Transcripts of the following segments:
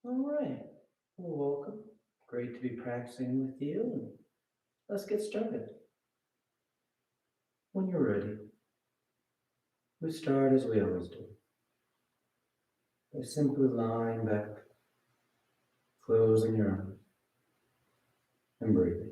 All right. Well, welcome. Great to be practicing with you. And let's get started. When you're ready, we start as we always do by simply lying back, closing your eyes, and breathing.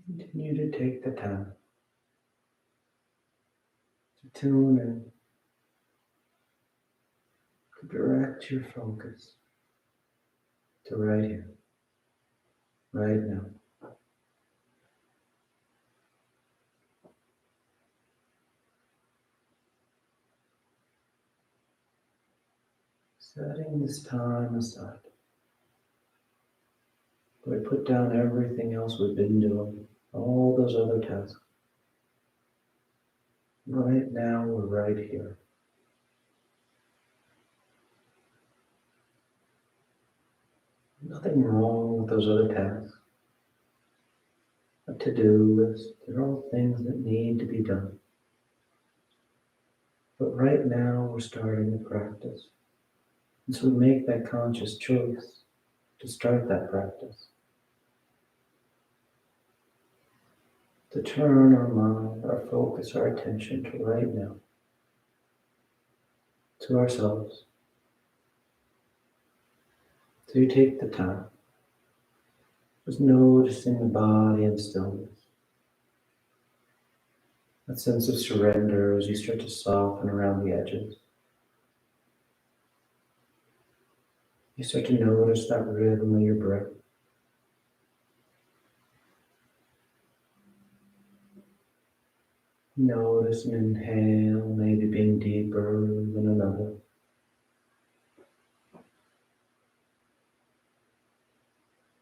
Continue to take the time to tune in, to direct your focus to right here, right now. Setting this time aside. We put down everything else we've been doing, all those other tasks. Right now, we're right here. Nothing wrong with those other tasks. A to-do list, they're all things that need to be done. But right now, we're starting the practice. And so we make that conscious choice to start that practice. To turn our mind, our focus, our attention to right now, to ourselves. So you take the time, just noticing the body and stillness. That sense of surrender as you start to soften around the edges. You start to notice that rhythm of your breath. Notice an inhale, maybe being deeper than another.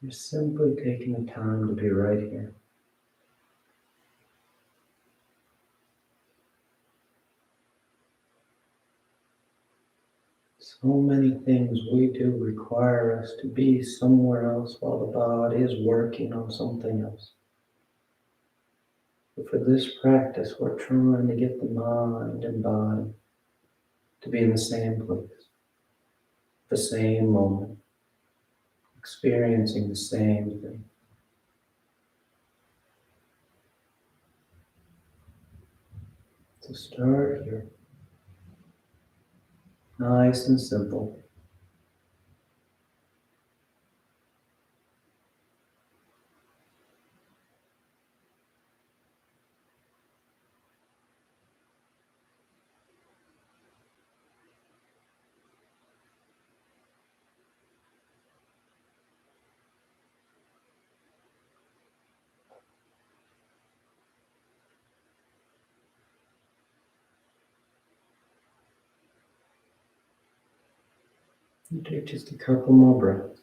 You're simply taking the time to be right here. So many things we do require us to be somewhere else while the body is working on something else. But for this practice, we're trying to get the mind and body to be in the same place, the same moment, experiencing the same thing. So start here, nice and simple. You take just a couple more breaths.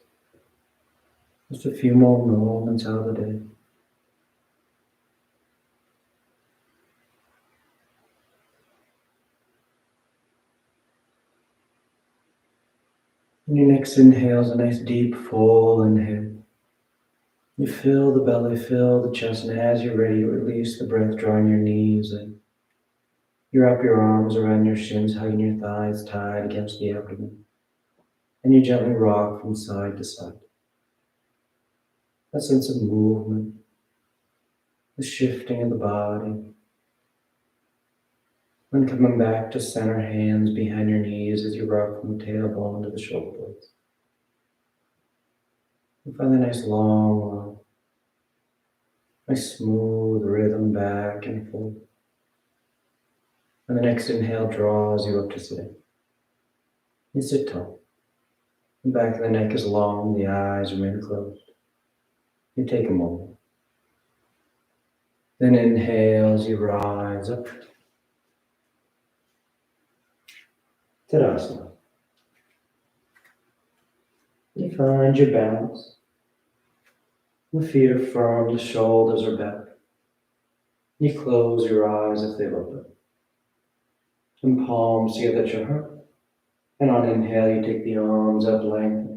Just a few more moments out of the day. And your next inhale is a nice deep full inhale. You fill the belly, fill the chest, and as you're ready, release the breath, drawing your knees in. You wrap your arms around your shins, hugging your thighs tight against the abdomen. And you gently rock from side to side. That sense of movement, the shifting of the body. When coming back to center, hands behind your knees as you rock from the tailbone to the shoulder blades. And find a nice long, nice smooth rhythm back and forth. And the next inhale draws you up to sitting. You sit tall. The back of the neck is long, the eyes remain closed. You take a moment. Then inhale as you rise up. Tadasana. You find your balance. The feet are firm, the shoulders are back. You close your eyes if they've opened. And palms together at your heart. And on inhale, you take the arms up, lengthening.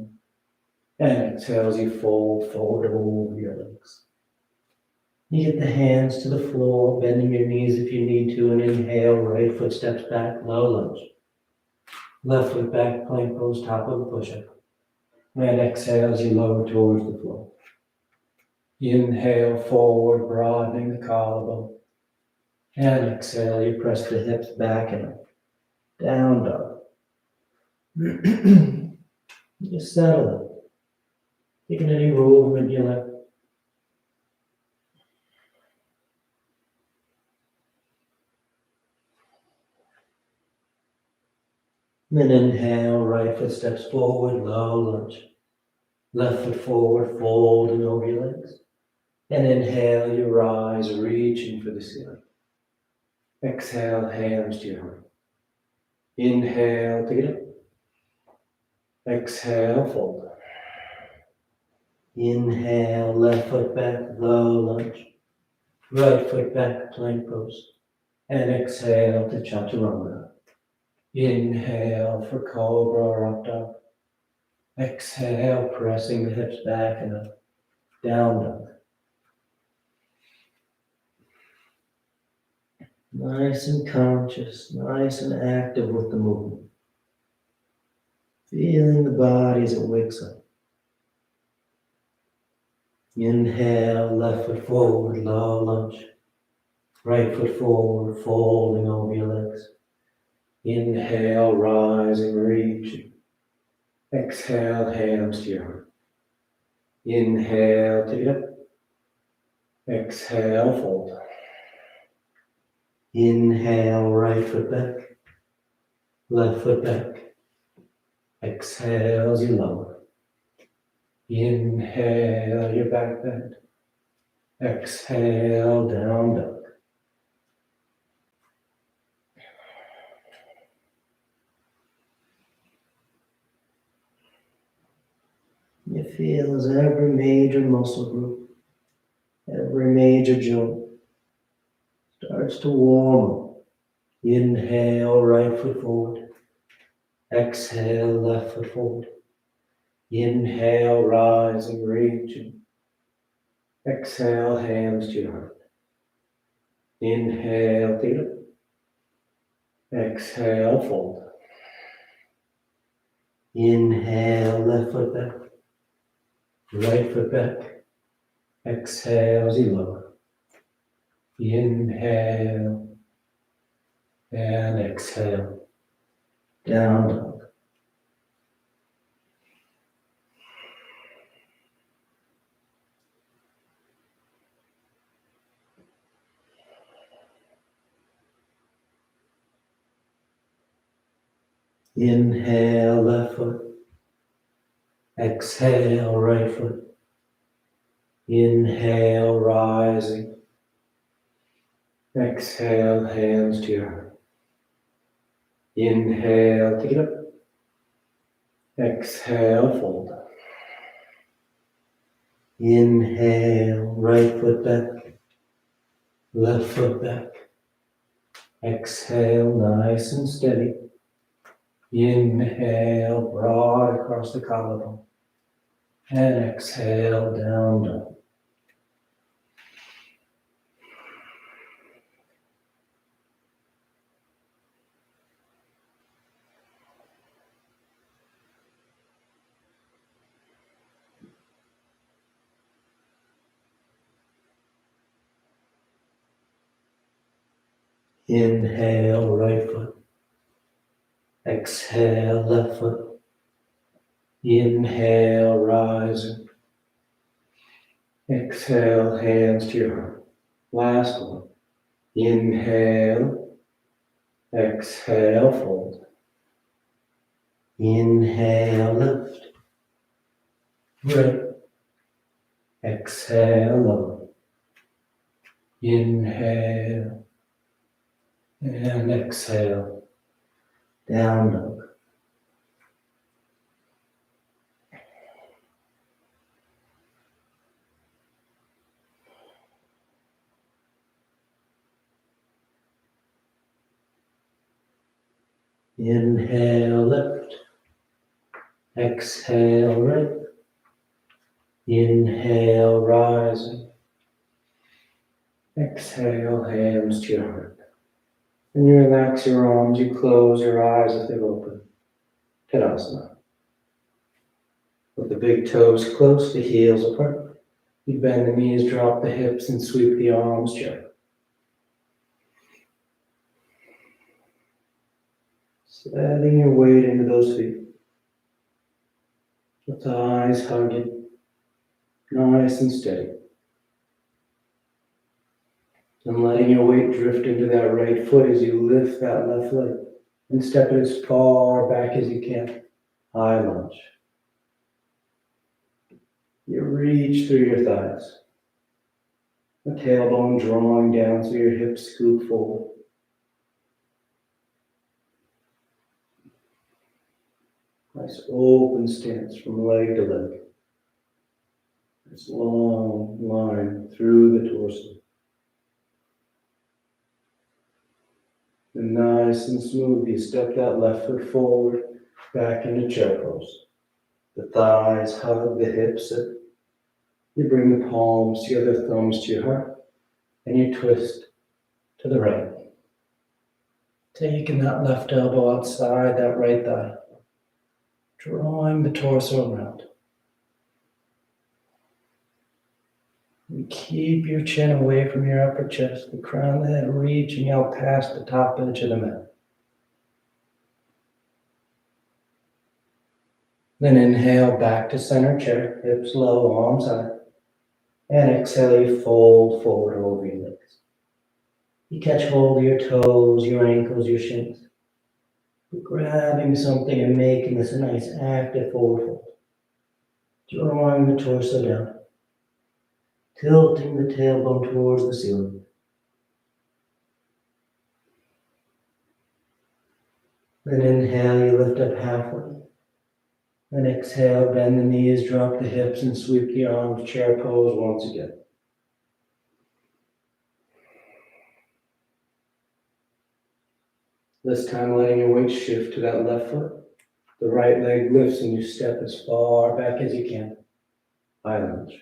And exhale as you fold forward over your legs. You get the hands to the floor, bending your knees if you need to, and inhale, right foot steps back, low lunge. Left foot back, plank pose, top of a push-up. And exhale as you lower towards the floor. Inhale, forward, broadening the collarbone. And exhale, you press the hips back and up. Down dog. Just settle it. Taking any movement you like. Then inhale, right foot steps forward, low lunge. Left foot forward, folding over your legs. And inhale, you rise, reaching for the ceiling. Exhale, hands to your heart. Inhale, take it up. Exhale, fold. Inhale, left foot back, low lunge. Right foot back, plank pose. And exhale to chaturanga. Inhale for cobra or up dog. Exhale, pressing the hips back and up. Down dog. Nice and conscious, nice and active with the movement. Feeling the body as it wakes up. Inhale, left foot forward, low lunge. Right foot forward, folding over your legs. Inhale, rising, reaching. Exhale, hands to your heart. Inhale, take it up. Exhale, fold. Inhale, right foot back. Left foot back. Exhale as you lower. Inhale, your back bend. Exhale, down dog. You feel as every major muscle group, every major joint starts to warm up. Inhale, right foot forward. Exhale, left foot forward. Inhale, rising, reaching. Exhale, hands to your heart. Inhale, take it up. Exhale, fold. Inhale, left foot back. Right foot back. Exhale as you lower. Inhale. And exhale. Down dog. Inhale, left foot. Exhale, right foot. Inhale, rising. Exhale, hands to your heart. Inhale, take it up. Exhale, fold. Inhale, right foot back, left foot back. Exhale, nice and steady. Inhale, broad across the collarbone. And exhale, down dog. Inhale, right foot. Exhale, left foot. Inhale, rising. Exhale, hands to your heart. Last one. Inhale. Exhale, fold. Inhale, lift. Right. Exhale, lower. Inhale. And exhale. Down dog. Inhale, lift. Exhale, right. Inhale, rising. Exhale, hands to your heart. And you relax your arms, you close your eyes if they're open. Tadasana. With the big toes close, the heels apart. You bend the knees, drop the hips, and sweep the arms gently. Letting your weight into those feet. The thighs hugging, nice and steady. And letting your weight drift into that right foot as you lift that left leg. And step it as far back as you can. High lunge. You reach through your thighs. The tailbone drawing down so your hips scoop forward. Nice open stance from leg to leg. This long line through the torso. And nice and smooth, you step that left foot forward, back into chair pose. The thighs hug the hips. You bring the palms together, thumbs to your heart, and you twist to the right. Taking that left elbow outside that right thigh. Drawing the torso around. And keep your chin away from your upper chest, the crown of the head reaching out past the top edge of the mat. Then inhale back to center chair, hips low, arms high. And exhale, you fold forward over your legs. You catch hold of your toes, your ankles, your shins. You're grabbing something and making this a nice active forward fold. Drawing the torso down. Tilting the tailbone towards the ceiling. Then inhale, you lift up halfway. Then exhale, bend the knees, drop the hips, and sweep the arms, chair pose once again. This time letting your weight shift to that left foot. The right leg lifts and you step as far back as you can. High lunge.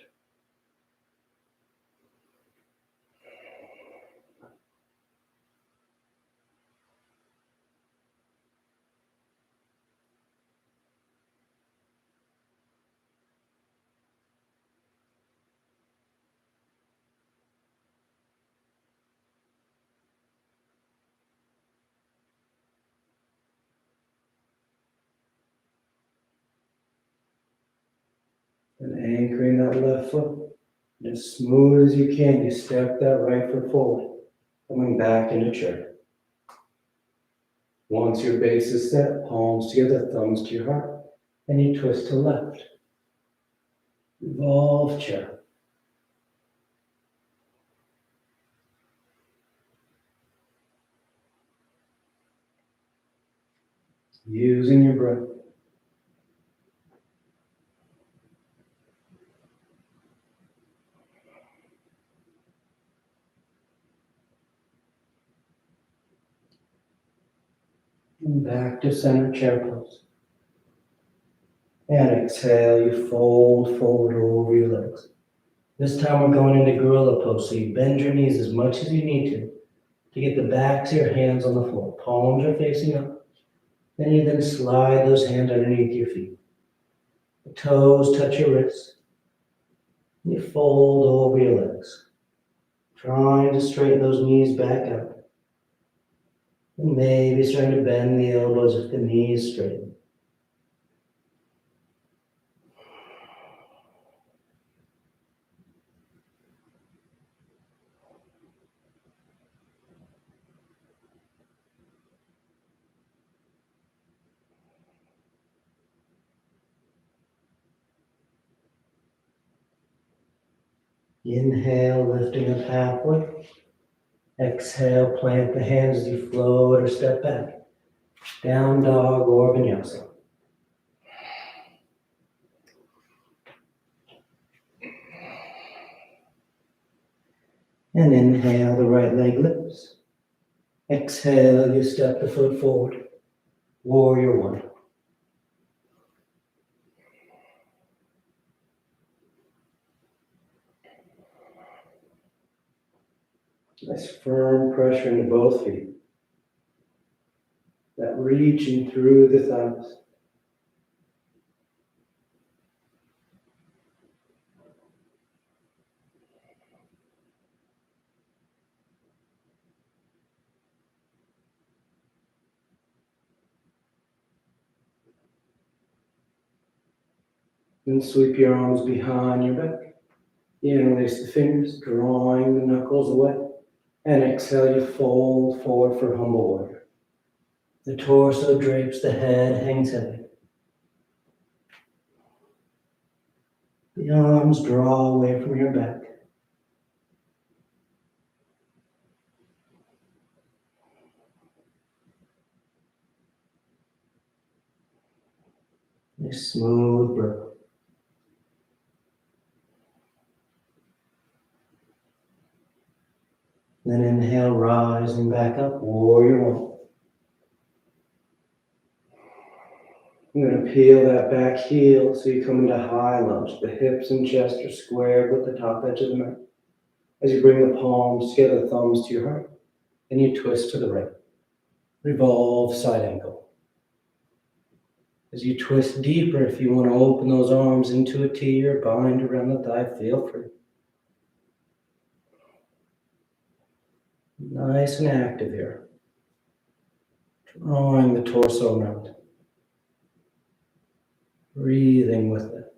And anchoring that left foot. And as smooth as you can, you step that right foot forward, coming back into chair. Once your base is set, palms together, thumbs to your heart, and you twist to left. Revolve chair. Using your breath. back to center chair pose. And exhale, you fold forward over your legs. This time we're going into gorilla pose, so you bend your knees as much as you need to get the backs of your hands on the floor. Palms are facing up. Then you slide those hands underneath your feet. The toes touch your wrists. You fold over your legs, trying to straighten those knees back out. And maybe starting to bend the elbows if the knees straighten. Inhale, lifting up halfway. Exhale, plant the hands as you float or step back. Down dog or vinyasa. And inhale, the right leg lifts. Exhale, you step the foot forward. Warrior one. Nice firm pressure into both feet. That reaching through the thumbs. Then sweep your arms behind your back. Interlace the fingers, drawing the knuckles away. And exhale, you fold forward for humble warrior. The torso drapes, the head hangs heavy. The arms draw away from your back. A smooth breath. Then inhale, rising back up, warrior one. I'm going to peel that back heel so you come into high lunge. The hips and chest are squared with the top edge of the mat. As you bring the palms together, thumbs to your heart, and you twist to the right. Revolve side ankle. As you twist deeper, if you want to open those arms into a T or bind around the thigh, feel free. Nice and active here. Drawing the torso around. Breathing with it.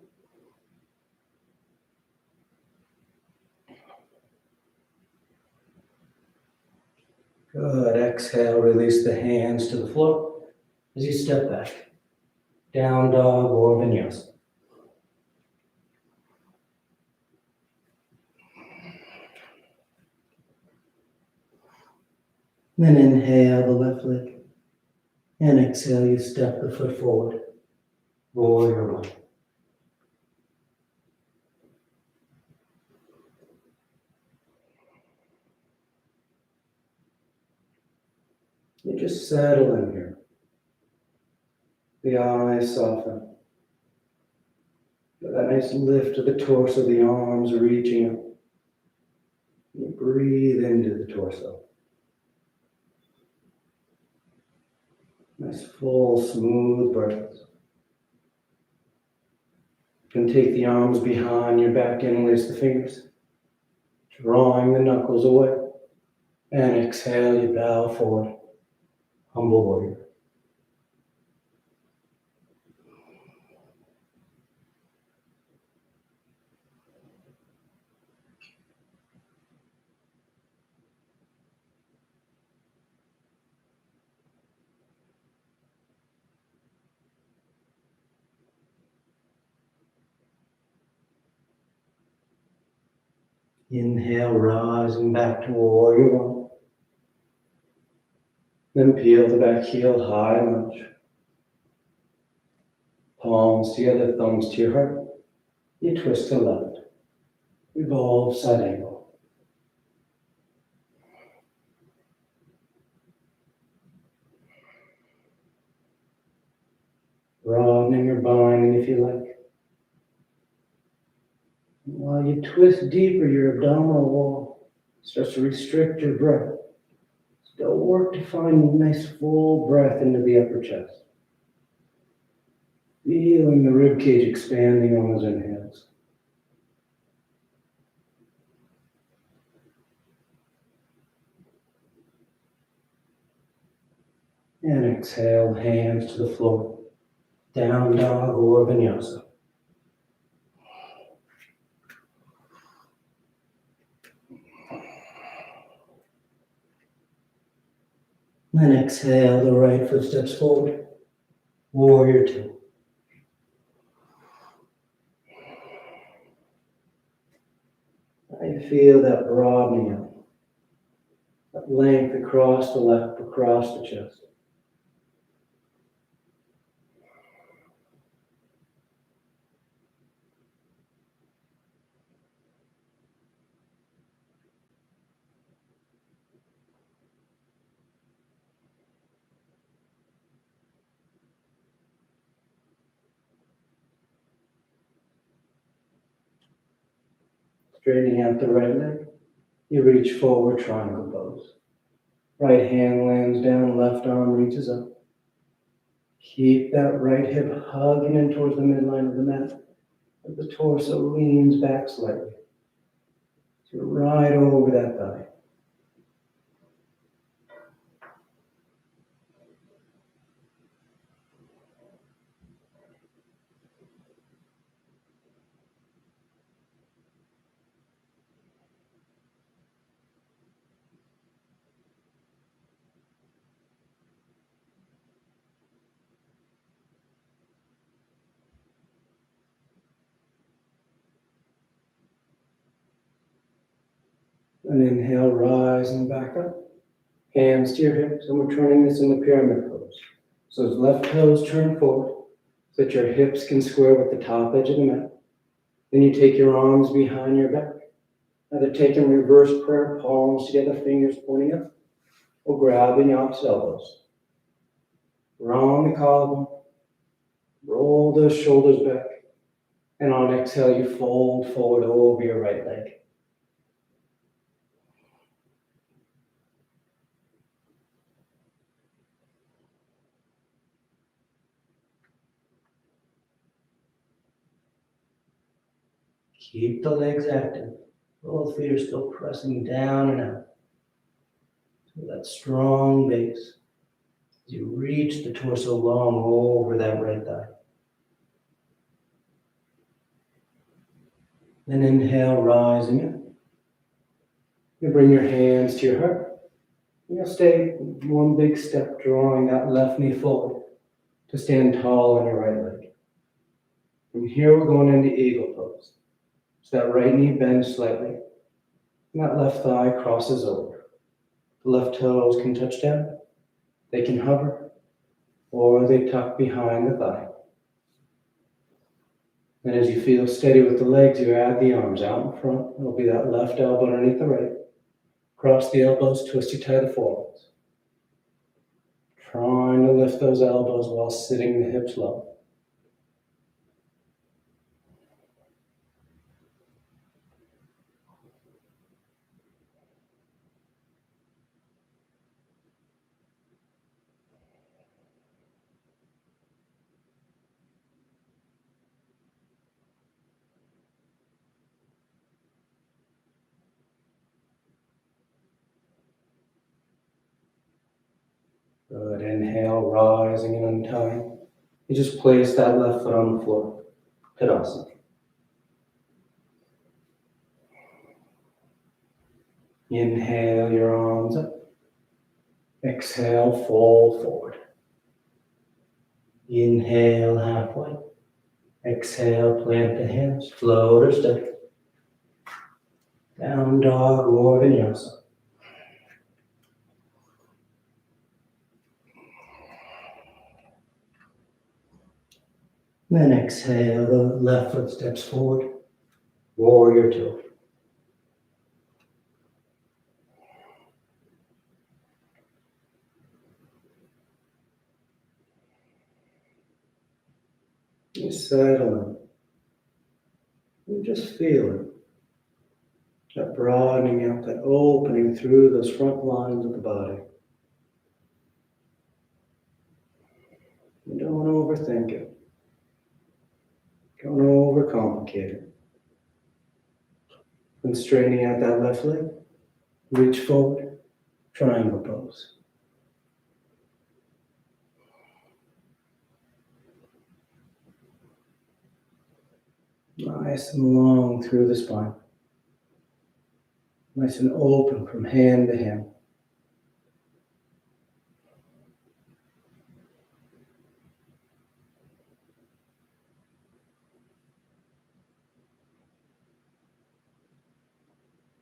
Good. Exhale, release the hands to the floor as you step back. Down dog or vinyasa. Then inhale the left leg. And exhale, you step the foot forward. Warrior one. You just settle in here. The eyes soften. That nice lift of the torso, the arms reaching up. You breathe into the torso. Nice full, smooth breaths. You can take the arms behind your back, interlace the fingers, drawing the knuckles away. And exhale, you bow forward. Humble warrior. Inhale, rising back to warrior one. Then peel the back heel, high lunge. Palms together, thumbs to your heart. You twist to the left. Revolve side angle. broadening or binding if you like. While you twist deeper, your abdominal wall starts to restrict your breath. Still work to find nice full breath into the upper chest. Feeling the ribcage expanding on those inhales. And exhale, hands to the floor. Down dog or vinyasa. Then exhale, the right foot steps forward. Warrior two. I feel that broadening out. That length across the left, across the chest. Straightening out the right leg. You reach forward, triangle pose. Right hand lands down, left arm reaches up. Keep that right hip hugging in towards the midline of the mat. As the torso leans back slightly. So right over that thigh. And inhale, rising back up. Hands to your hips, and we're turning this into pyramid pose. So as left toes turn forward, so that your hips can square with the top edge of the mat. Then you take your arms behind your back. Either taking reverse prayer, palms together, fingers pointing up, or grabbing the opposite elbows. Round the collarbone, roll those shoulders back, and on exhale, you fold forward over your right leg. Keep the legs active. Both feet are still pressing down and out. So that strong base. As you reach the torso long over that right thigh. Then inhale, rising up. You bring your hands to your heart. You'll stay one big step, drawing that left knee forward to stand tall on your right leg. From here, we're going into eagle pose. So that right knee bends slightly, and that left thigh crosses over. The left toes can touch down, they can hover, or they tuck behind the thigh. And as you feel steady with the legs, you add the arms out in front. It'll be that left elbow underneath the right. Cross the elbows, twist you tie the forearms. Trying to lift those elbows while sitting the hips low. Good. Inhale, rising and untying. You just place that left foot on the floor. Tadasana. Inhale your arms up. Exhale, fold forward. Inhale halfway. Exhale, plant the hands, float or step. Down dog or vinyasa. Then exhale, the left foot steps forward. Warrior two. You settle in. You just feel it. That broadening out, that opening through those front lines of the body. You don't want to overthink it. Don't overcomplicate it. When straightening out that left leg, reach forward, triangle pose. Nice and long through the spine. Nice and open from hand to hand.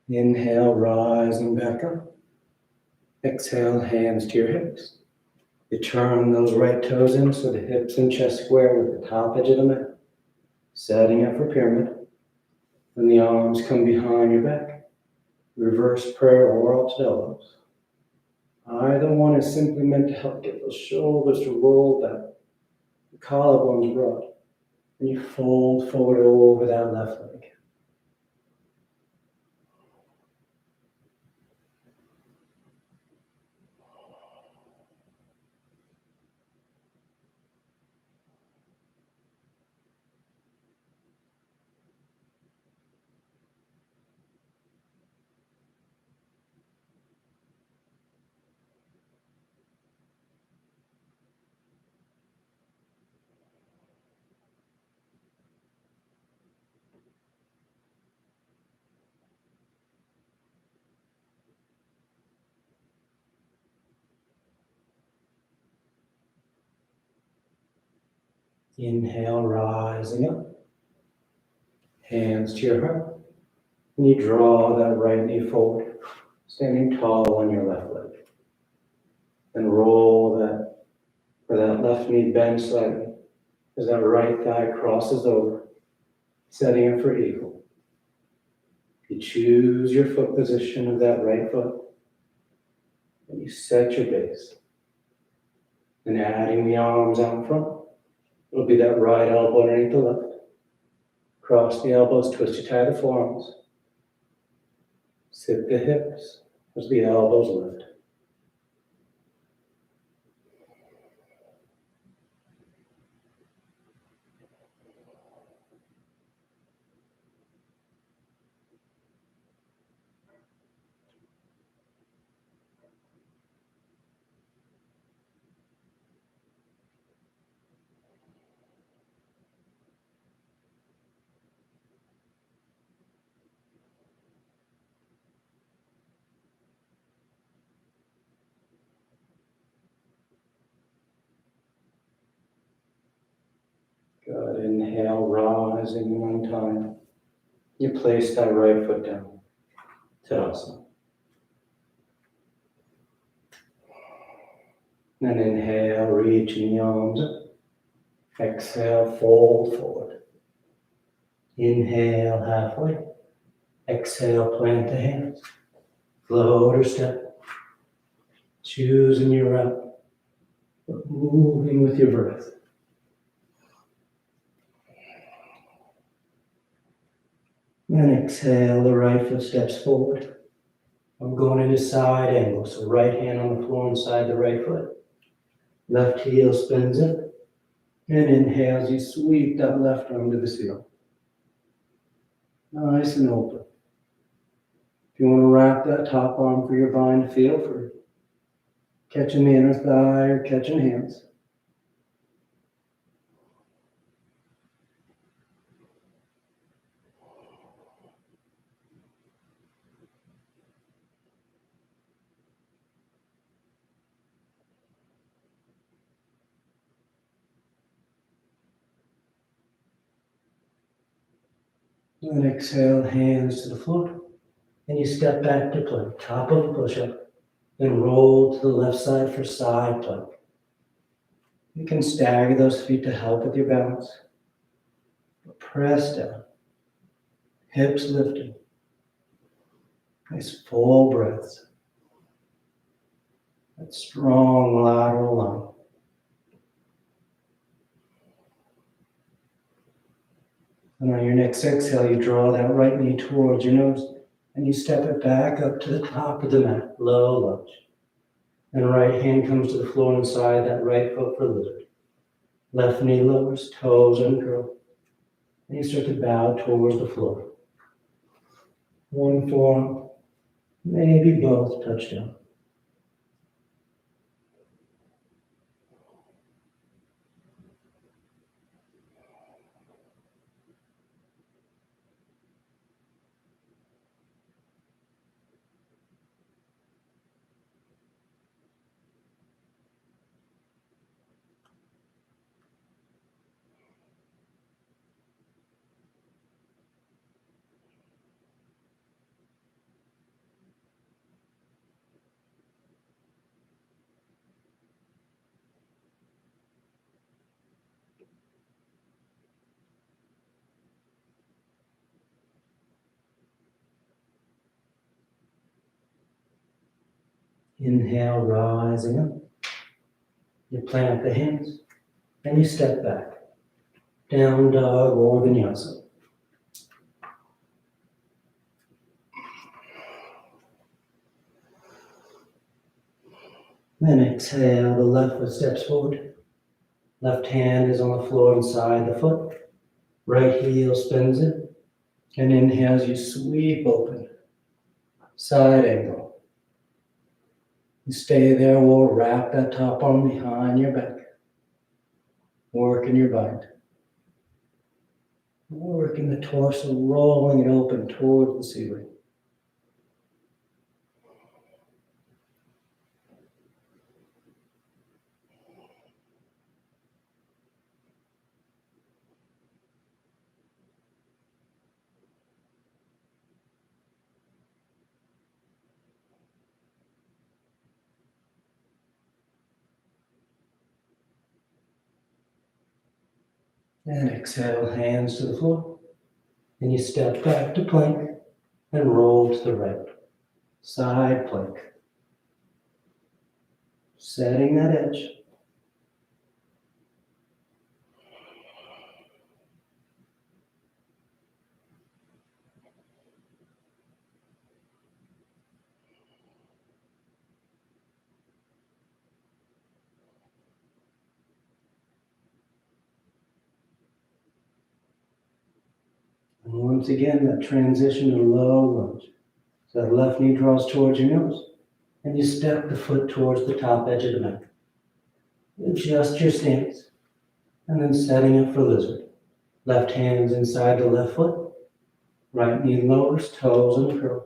Inhale, rising back up. Exhale, hands to your hips. You turn those right toes in so the hips and chest square with the top edge of the mat. Setting up for pyramid. And the arms come behind your back. Reverse prayer or opposite elbows. Either one is simply meant to help get those shoulders to roll back. The collarbones broad. And you fold forward over that left leg. Inhale, rising up. Hands to your heart. And you draw that right knee forward, standing tall on your left leg. And roll that, or that left knee bend slightly as that right thigh crosses over, setting up for eagle. You choose your foot position of that right foot, and you set your base. And adding the arms out in front, it'll be that right elbow underneath the left. Cross the elbows, twist you tie the forearms. Sit the hips as the elbows lift. Good. Inhale, rising one time. You place that right foot down. Tadasana. Then inhale, reaching the arms up. Exhale, fold forward. Inhale, halfway. Exhale, plant the hands. Float or step. Choosing your route, but moving with your breath. Then exhale, the right foot steps forward. I'm going into side angle, so right hand on the floor inside the right foot. Left heel spins up. And inhale as you sweep that left arm to the ceiling. Nice and open. If you want to wrap that top arm for your bind, feel free. Catching the inner thigh or catching hands. And exhale, hands to the floor. And you step back to plank, top of a push-up. Then roll to the left side for side plank. You can stagger those feet to help with your balance. Press down. Hips lifting. Nice full breaths. That strong lateral line. And on your next exhale, you draw that right knee towards your nose and you step it back up to the top of the mat, low lunge. And right hand comes to the floor inside that right foot for lizard. Left knee lowers, toes uncurl. And you start to bow towards the floor. One forearm, maybe both touch down. Inhale, rising up. You plant the hands and you step back. Down dog or vinyasa. Then exhale, the left foot steps forward. Left hand is on the floor inside the foot. Right heel spins it. And inhale as you sweep open. Side angle. You stay there, we'll wrap that top arm behind your back. Working your bind. Working the torso, rolling it open towards the ceiling. And exhale, hands to the floor. And you step back to plank and roll to the right. Side plank. Setting that edge. And once again, that transition to low lunge. So the left knee draws towards your nose, and you step the foot towards the top edge of the mat. Adjust your stance, and then setting up for lizard. Left hand's inside the left foot, right knee lowers, toes uncurl.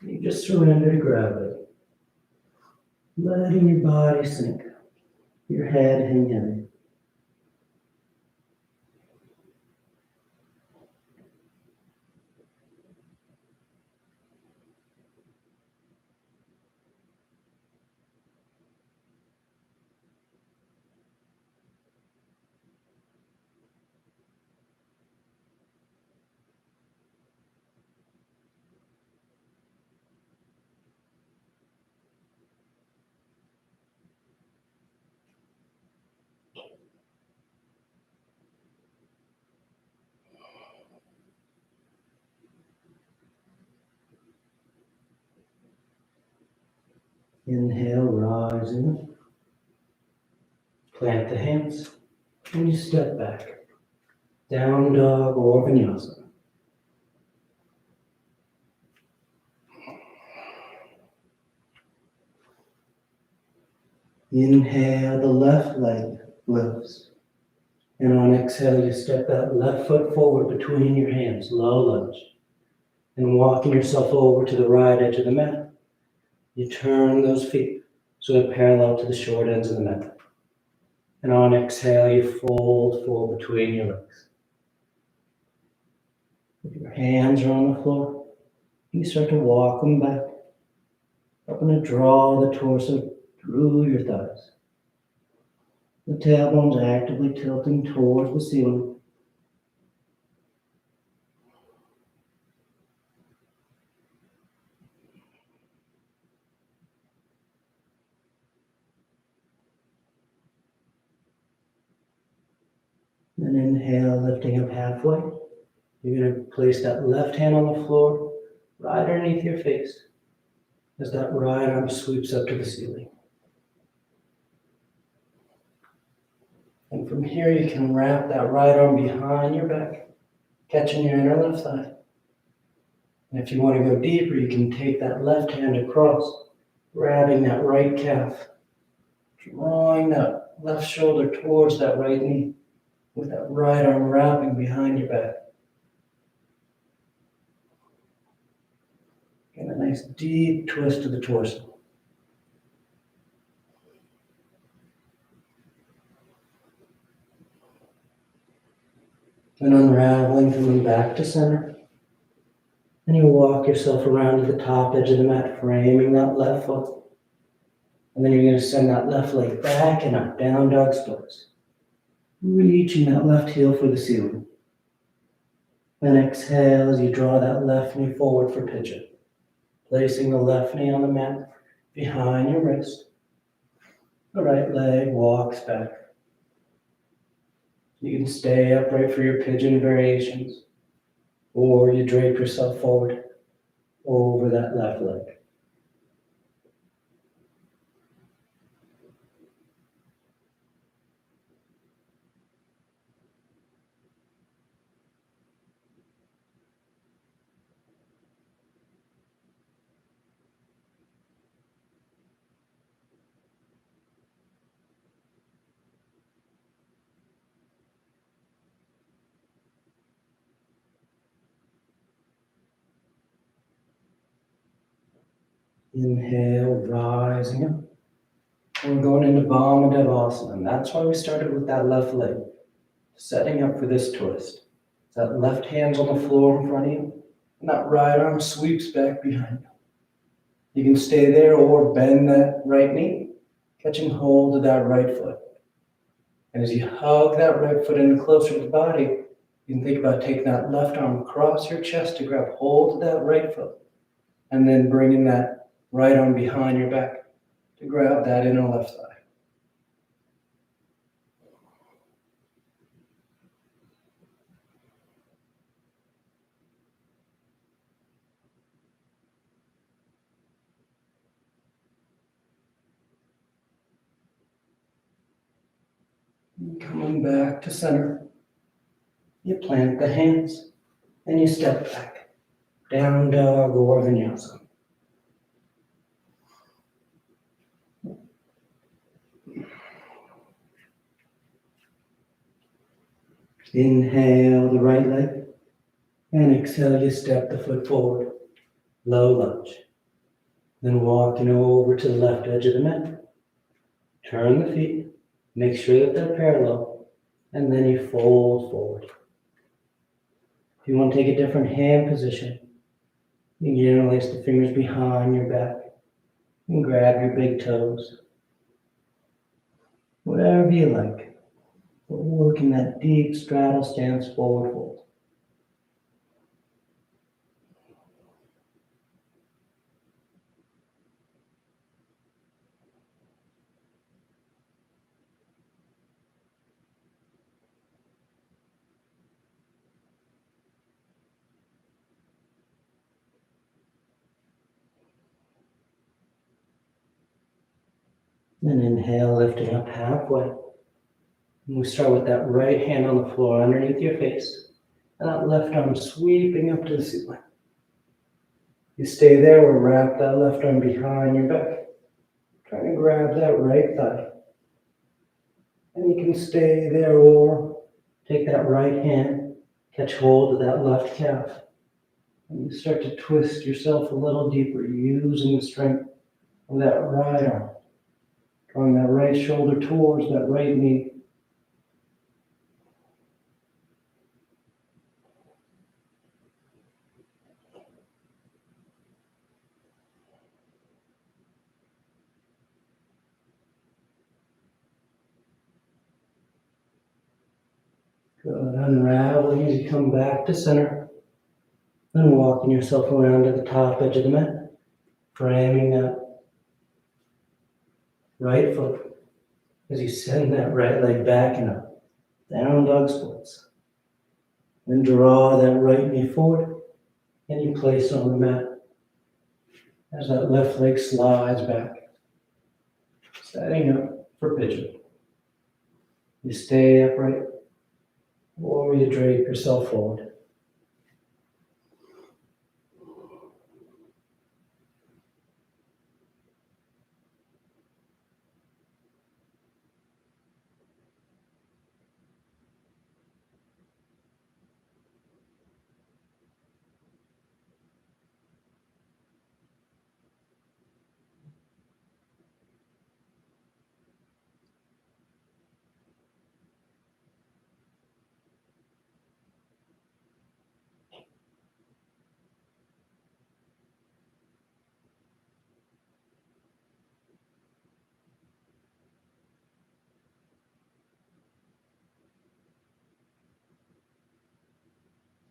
You just surrender to gravity. Letting your body sink, your head hang heavy. Inhale, rising. Plant the hands, and you step back. Down dog or vinyasa. Inhale, the left leg lifts. And on exhale, you step that left foot forward between your hands, low lunge. And walking yourself over to the right edge of the mat, you turn those feet so they're parallel to the short ends of the mat. And on exhale, you fold forward between your legs. If your hands are on the floor, you start to walk them back. Helping to draw the torso through your thighs. The tailbone's actively tilting towards the ceiling. And inhale, lifting up halfway. You're going to place that left hand on the floor, right underneath your face, as that right arm sweeps up to the ceiling. And from here, you can wrap that right arm behind your back, catching your inner left thigh. And if you want to go deeper, you can take that left hand across, grabbing that right calf, drawing that left shoulder towards that right knee, with that right arm wrapping behind your back. Get a nice deep twist to the torso. And unraveling, coming back to center. And you walk yourself around to the top edge of the mat, framing that left foot. And then you're going to send that left leg back and up, down dog splits. Reaching that left heel for the ceiling. Then exhale as you draw that left knee forward for pigeon. Placing the left knee on the mat behind your wrist. The right leg walks back. You can stay upright for your pigeon variations, or you drape yourself forward over that left leg. Inhale, rising up. And we're going into Vamadevasana. And that's why we started with that left leg. Setting up for this twist. That left hand's on the floor in front of you. And that right arm sweeps back behind you. You can stay there or bend that right knee, catching hold of that right foot. And as you hug that right foot in closer to the body, you can think about taking that left arm across your chest to grab hold of that right foot. And then bringing that right arm behind your back to grab that inner left thigh. And coming back to center, you plant the hands and you step back. Down dog or vinyasa. Inhale the right leg, and exhale, you step the foot forward, low lunge. Then walking over to the left edge of the mat. Turn the feet, make sure that they're parallel, and then you fold forward. If you want to take a different hand position, you can interlace the fingers behind your back and grab your big toes. Whatever you like. But working that deep straddle stance forward fold. Then inhale, lifting up halfway. And we start with that right hand on the floor underneath your face, and that left arm sweeping up to the ceiling. You stay there or wrap that left arm behind your back, trying to grab that right thigh. And you can stay there or take that right hand, catch hold of that left calf, and you start to twist yourself a little deeper, using the strength of that right arm, drawing that right shoulder towards that right knee. Good. Unraveling as you come back to center. Then walking yourself around to the top edge of the mat. Framing that right foot as you send that right leg back and up. Down dog splits. Then draw that right knee forward and you place on the mat as that left leg slides back, setting up for pigeon. You stay upright or you drape yourself forward.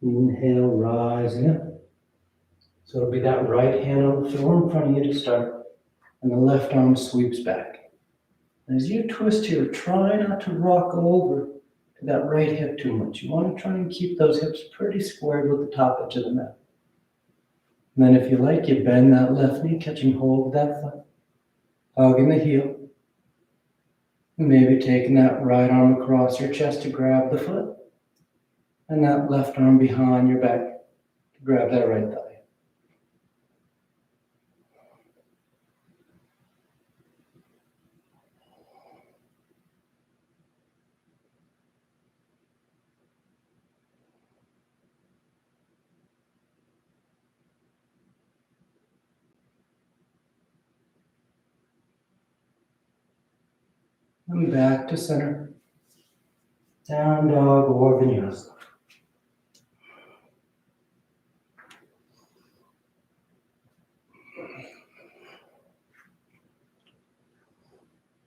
Inhale, rising up. So it'll be that right hand on the floor in front of you to start, and the left arm sweeps back. As you twist here, try not to rock over to that right hip too much. You want to try and keep those hips pretty squared with the top edge of the mat. And then if you like, you bend that left knee, catching hold of that foot, hugging the heel. And maybe taking that right arm across your chest to grab the foot, and that left arm behind your back to grab that right thigh. And back to center. Down dog or vinyasa.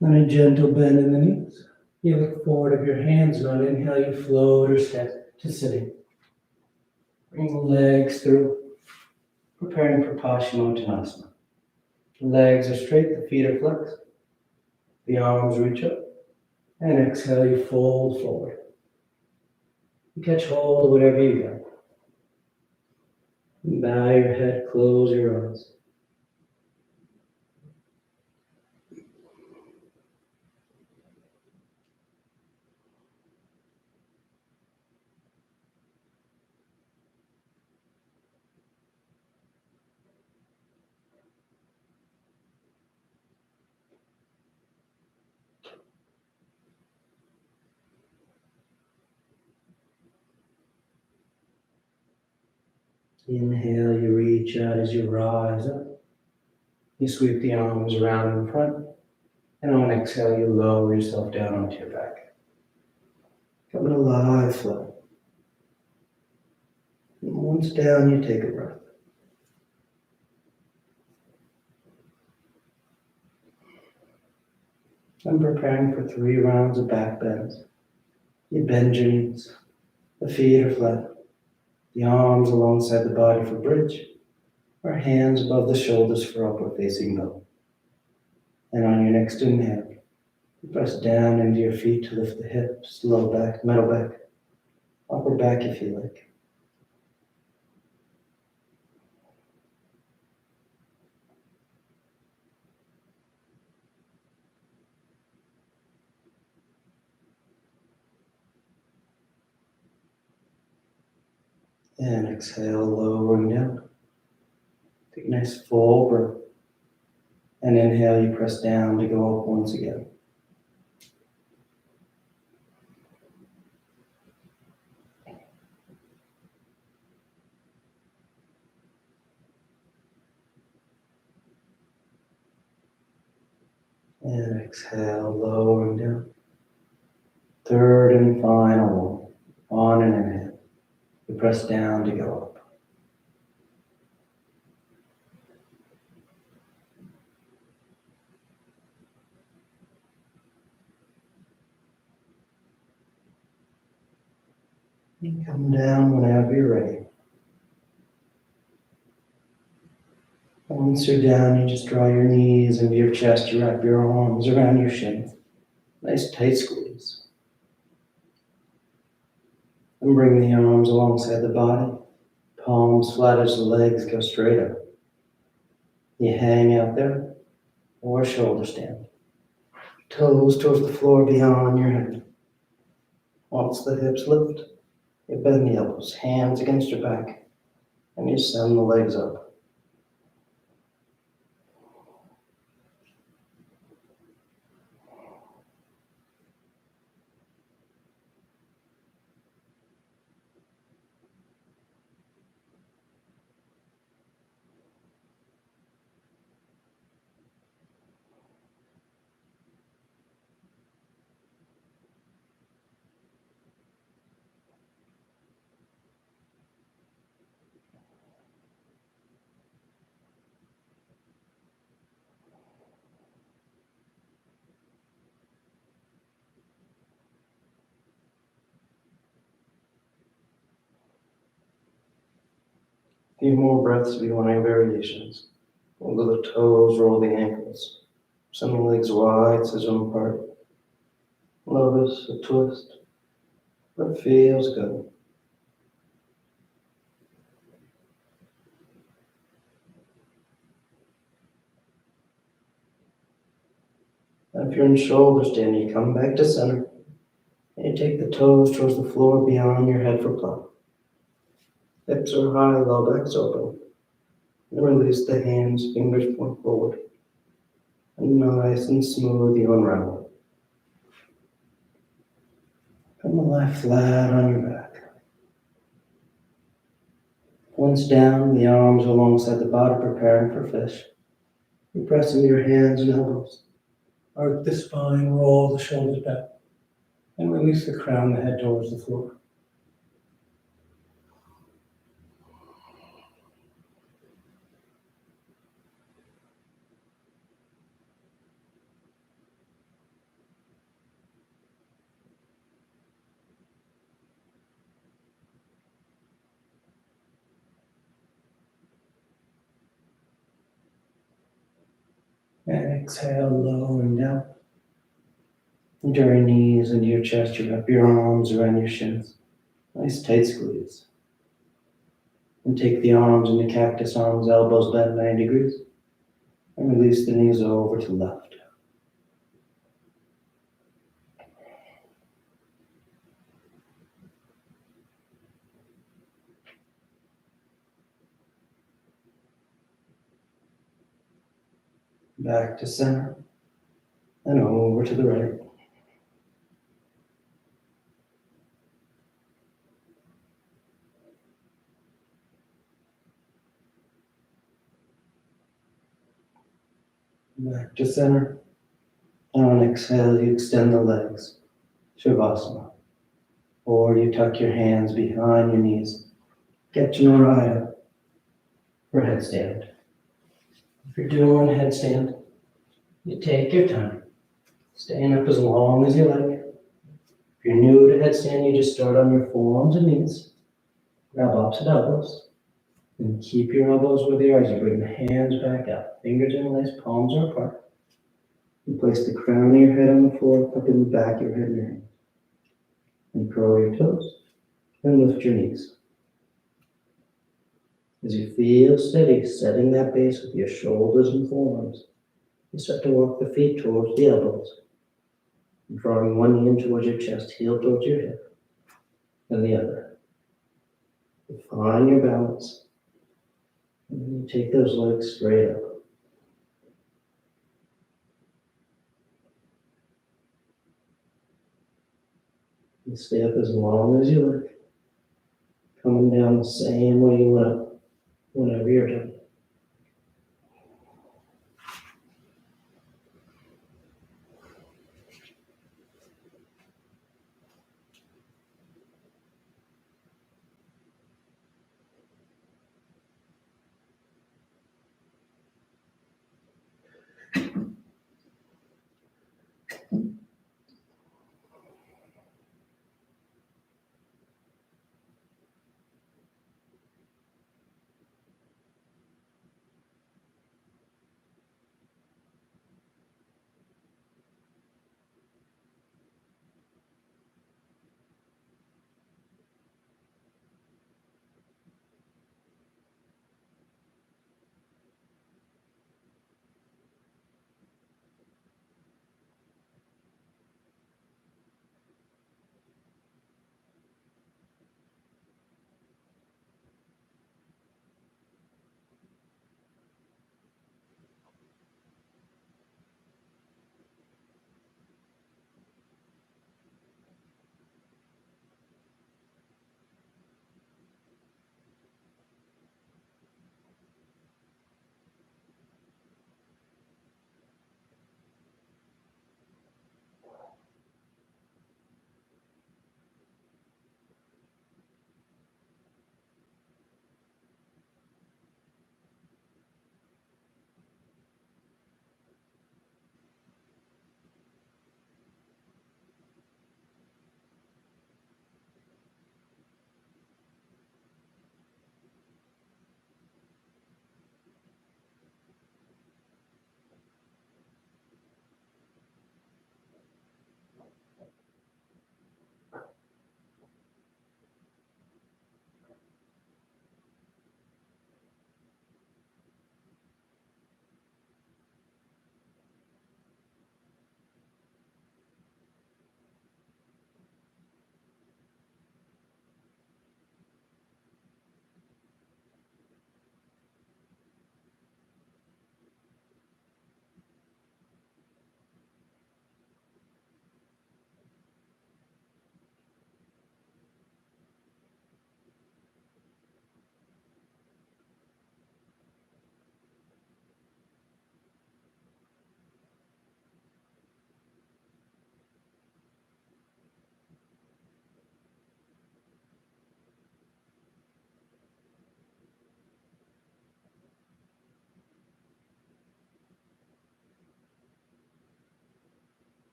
And a gentle bend in the knees. You look forward of your hands, and on inhale, you float or step to sitting. Bring the legs through, preparing for Paschimottanasana. The legs are straight, the feet are flexed. The arms reach up. And exhale, you fold forward. You catch hold of whatever you got. And bow your head, close your eyes. Inhale, you reach out as you rise up. You sweep the arms around in front. And on exhale, you lower yourself down onto your back. Come in a live flow. And once down, you take a breath. I'm preparing for 3 rounds of back bends. You bend your knees. The feet are flat. The arms alongside the body for bridge, or hands above the shoulders for upward facing dog. And on your next inhale, you press down into your feet to lift the hips, low back, middle back, upper back if you like. And exhale, lowering down. Take a nice full breath. And inhale, you press down to go up once again. And exhale, lowering down. Third and final one. On an inhale, you press down to go up. And come down whenever you're ready. Once you're down, you just draw your knees into your chest, you wrap your arms around your shins. Nice tight squeeze. And bring the arms alongside the body. Palms flat as the legs go straight up. You hang out there or shoulder stand. Toes towards the floor beyond your head. Once the hips lift, you bend the elbows, hands against your back, and you send the legs up. A few more breaths if you want any variations. Wiggle the toes, roll the ankles. Send the legs wide, scissor apart. Notice a twist, but it feels good. And if you're in shoulder stand, you come back to center. And you take the toes towards the floor beyond your head for plop. Hips are high, low back's open. And release the hands, fingers point forward. And nice and smooth, you unravel. Come lie flat on your back. Once down, the arms alongside the body, preparing for fish. You press into your hands and elbows. Arc the spine, roll the shoulders back. And release the crown, the head towards the floor. And exhale, lowering down. Into your knees, into your chest, you wrap your arms around your shins. Nice tight squeeze. And take the arms into cactus arms, elbows bent 90 degrees. And release the knees over to left. Back to center. And over to the right. Back to center. And on exhale, you extend the legs. Shavasana. Or you tuck your hands behind your knees. Get Januraya for headstand. If you're doing headstand, you take your time. Staying up as long as you like. If you're new to headstand, you just start on your forearms and knees. Grab opposite elbows. And keep your elbows where they are as you bring the hands back up. Fingers interlace, palms are apart. You place the crown of your head on the floor, tucking the back of your head in your hands. And curl your toes and lift your knees. As you feel steady, setting that base with your shoulders and forearms, you start to walk the feet towards the elbows. Drawing one knee in towards your chest, heel towards your hip, and the other. Find your balance. And then you take those legs straight up. You stay up as long as you like. Coming down the same way you went up whenever you're done.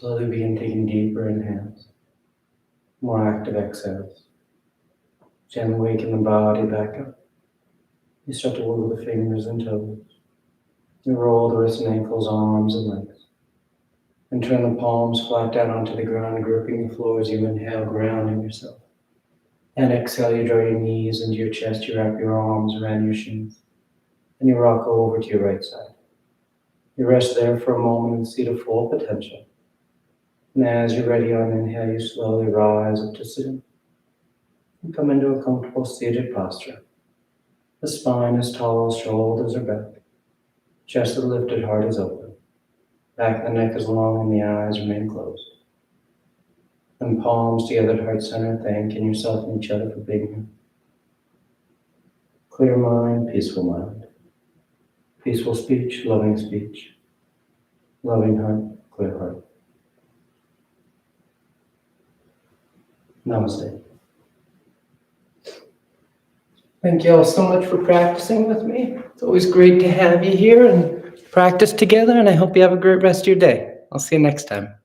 Slowly begin taking deeper inhales, more active exhales. Gently waking the body back up. You start to wiggle the fingers and toes. You roll the wrists and ankles, arms and legs. And turn the palms flat down onto the ground, gripping the floor as you inhale, grounding yourself. And exhale, you draw your knees into your chest, you wrap your arms around your shins. And you rock over to your right side. You rest there for a moment and see the full potential. And as you're ready on inhale, you slowly rise up to sitting. And come into a comfortable seated posture. The spine is tall, shoulders are back. Chest is lifted, heart is open. Back of the neck is long and the eyes remain closed. And palms together at heart center, thanking yourself and each other for being here. Clear mind, peaceful mind. Peaceful speech, loving speech. Loving heart, clear heart. Namaste. Thank you all so much for practicing with me. It's always great to have you here and practice together, and I hope you have a great rest of your day. I'll see you next time.